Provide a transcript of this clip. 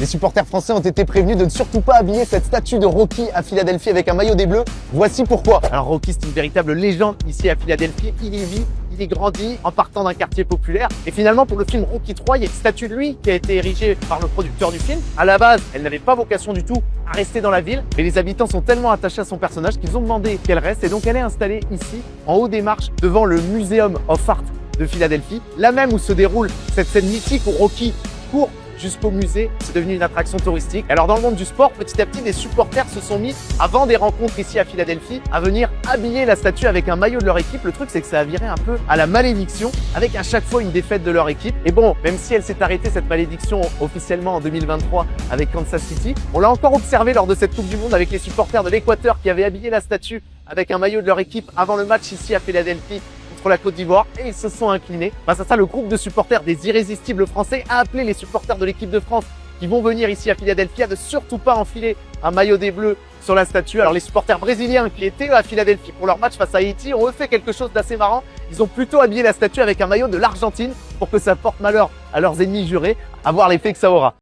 Les supporters français ont été prévenus de ne surtout pas habiller cette statue de Rocky à Philadelphie avec un maillot des Bleus. Voici pourquoi. Alors Rocky, c'est une véritable légende ici à Philadelphie. Il y vit, il y grandit en partant d'un quartier populaire. Et finalement, pour le film Rocky 3, il y a une statue de lui qui a été érigée par le producteur du film. À la base, elle n'avait pas vocation du tout à rester dans la ville, mais les habitants sont tellement attachés à son personnage qu'ils ont demandé qu'elle reste. Et donc elle est installée ici, en haut des marches, devant le Museum of Art de Philadelphie, là même où se déroule cette scène mythique où Rocky court jusqu'au musée. C'est devenu une attraction touristique. Alors dans le monde du sport, petit à petit, des supporters se sont mis, avant des rencontres ici à Philadelphie, à venir habiller la statue avec un maillot de leur équipe. Le truc, c'est que ça a viré un peu à la malédiction, avec à chaque fois une défaite de leur équipe. Et bon, même si elle s'est arrêtée, cette malédiction, officiellement en 2023 avec Kansas City, on l'a encore observé lors de cette Coupe du Monde avec les supporters de l'Équateur qui avaient habillé la statue avec un maillot de leur équipe avant le match ici à Philadelphie contre la Côte d'Ivoire, et ils se sont inclinés. Face à ça, le groupe de supporters des Irrésistibles français a appelé les supporters de l'équipe de France qui vont venir ici à Philadelphie à ne surtout pas enfiler un maillot des Bleus sur la statue. Alors les supporters brésiliens qui étaient à Philadelphie pour leur match face à Haïti ont fait quelque chose d'assez marrant. Ils ont plutôt habillé la statue avec un maillot de l'Argentine pour que ça porte malheur à leurs ennemis jurés. À voir l'effet que ça aura.